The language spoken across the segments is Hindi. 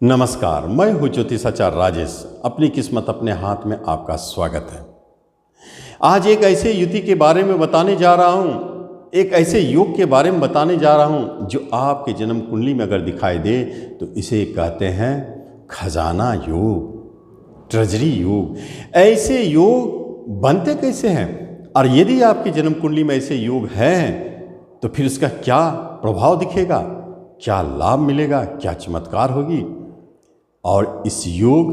नमस्कार, मैं हूँ ज्योतिषाचार्य राजेश। अपनी किस्मत अपने हाथ में आपका स्वागत है। आज एक ऐसे युति के बारे में बताने जा रहा हूँ, एक ऐसे योग के बारे में बताने जा रहा हूँ जो आपके जन्म कुंडली में अगर दिखाई दे तो इसे कहते हैं खजाना योग, ट्रेजरी योग। ऐसे योग बनते कैसे हैं और यदि आपकी जन्म कुंडली में ऐसे योग हैं तो फिर उसका क्या प्रभाव दिखेगा, क्या लाभ मिलेगा, क्या चमत्कार होगी और इस योग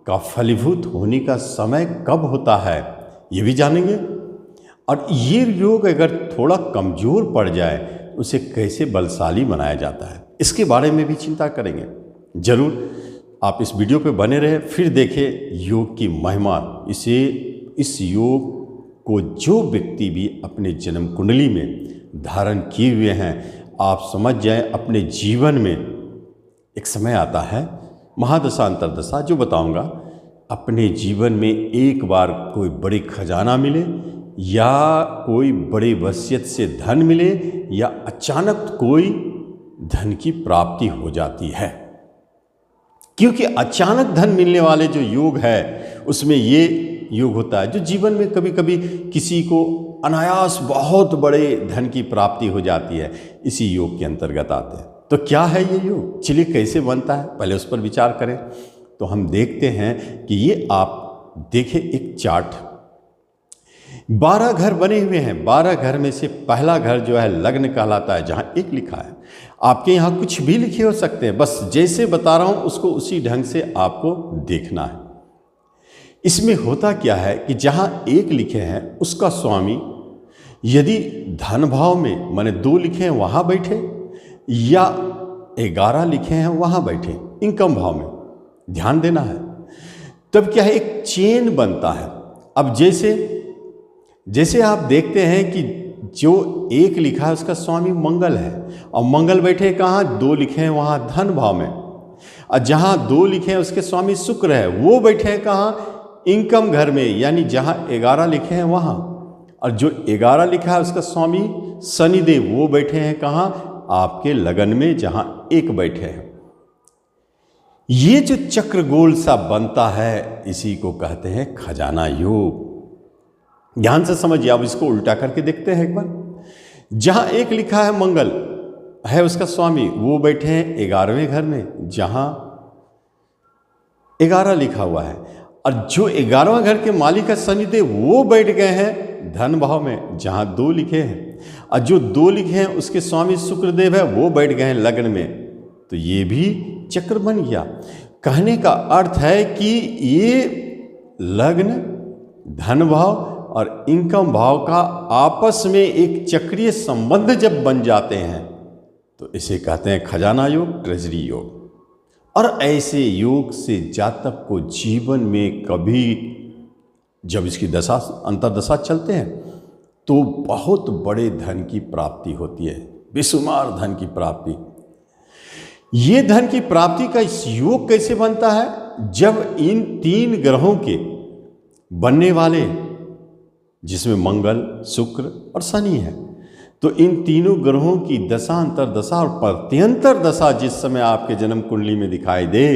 का फलीभूत होने का समय कब होता है ये भी जानेंगे। और ये योग अगर थोड़ा कमज़ोर पड़ जाए उसे कैसे बलशाली बनाया जाता है इसके बारे में भी चिंता करेंगे। जरूर आप इस वीडियो पे बने रहे, फिर देखें योग की महिमा। इस योग को जो व्यक्ति भी अपने जन्म कुंडली में धारण किए हुए हैं, आप समझ जाएं अपने जीवन में एक समय आता है, महादशा अंतरदशा जो बताऊंगा, अपने जीवन में एक बार कोई बड़ी खजाना मिले या कोई बड़ी वसीयत से धन मिले या अचानक कोई धन की प्राप्ति हो जाती है। क्योंकि अचानक धन मिलने वाले जो योग है उसमें ये योग होता है जो जीवन में कभी कभी किसी को अनायास बहुत बड़े धन की प्राप्ति हो जाती है, इसी योग के अंतर्गत आते हैं। तो क्या है ये योग, चलिए कैसे बनता है पहले उस पर विचार करें। तो हम देखते हैं कि ये आप देखें एक चार्ट, 12 घर बने हुए हैं। 12 घर में से पहला घर जो है लग्न कहलाता है, जहाँ एक लिखा है। आपके यहाँ कुछ भी लिखे हो सकते हैं, बस जैसे बता रहा हूँ उसको उसी ढंग से आपको देखना है। इसमें होता क्या है कि जहाँ एक लिखे हैं उसका स्वामी यदि धन भाव में माने 2 लिखे हैं वहाँ बैठे या 11 लिखे हैं वहाँ बैठे, इनकम भाव में ध्यान देना है। तब क्या है, एक चेन बनता है। अब जैसे आप देखते हैं कि जो एक लिखा है उसका स्वामी मंगल है और मंगल बैठे कहाँ, 2 लिखे हैं वहाँ धन भाव में, और जहाँ 2 लिखे हैं उसके स्वामी शुक्र है, वो बैठे हैं कहाँ, इनकम घर में, यानी जहाँ 11 लिखे हैं वहाँ। और जो 11 लिखा है उसका स्वामी शनिदेव, वो बैठे हैं कहाँ, आपके लगन में, जहाँ एक बैठे हैं। ये जो चक्र गोल सा बनता है इसी को कहते हैं खजाना योग। ध्यान से समझिए, आप इसको उल्टा करके देखते हैं एक बार। जहाँ एक लिखा है मंगल है उसका स्वामी, वो बैठे हैं 11वें घर में जहाँ 11 लिखा हुआ है, और जो 11वां घर के मालिक है शनिदेव, वो बैठ गए हैं धन भाव में जहाँ 2 लिखे हैं, और जो 2 लिखे हैं उसके स्वामी शुक्रदेव है, वो बैठ गए हैं लग्न में। तो ये भी चक्र बन गया। कहने का अर्थ है कि ये लग्न, धन भाव और इनकम भाव का आपस में एक चक्रीय संबंध जब बन जाते हैं तो इसे कहते हैं खजाना योग, ट्रेजरी योग। और ऐसे योग से जातक को जीवन में कभी जब इसकी दशा अंतरदशा चलते हैं तो बहुत बड़े धन की प्राप्ति होती है, बेशुमार धन की प्राप्ति। ये धन की प्राप्ति का इस योग कैसे बनता है, जब इन 3 ग्रहों के बनने वाले, जिसमें मंगल, शुक्र और शनि है, तो इन तीनों ग्रहों की दशा अंतरदशा और प्रत्यंतर दशा जिस समय आपके जन्म कुंडली में दिखाई दे,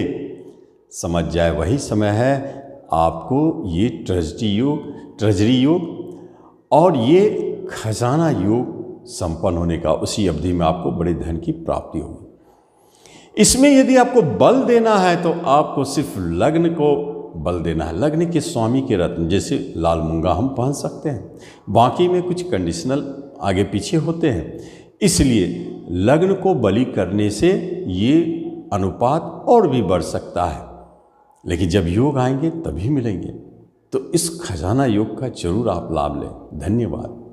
समझ जाए वही समय है आपको ये ट्रेजरी योग और ये खजाना योग संपन्न होने का। उसी अवधि में आपको बड़े धन की प्राप्ति होगी। इसमें यदि आपको बल देना है तो आपको सिर्फ लग्न को बल देना है, लग्न के स्वामी के रत्न, जैसे लाल मूंगा हम पहन सकते हैं, बाकी में कुछ कंडीशनल आगे पीछे होते हैं। इसलिए लग्न को बलि करने से ये अनुपात और भी बढ़ सकता है, लेकिन जब योग आएंगे तभी मिलेंगे। तो इस खजाना योग का जरूर आप लाभ लें। धन्यवाद।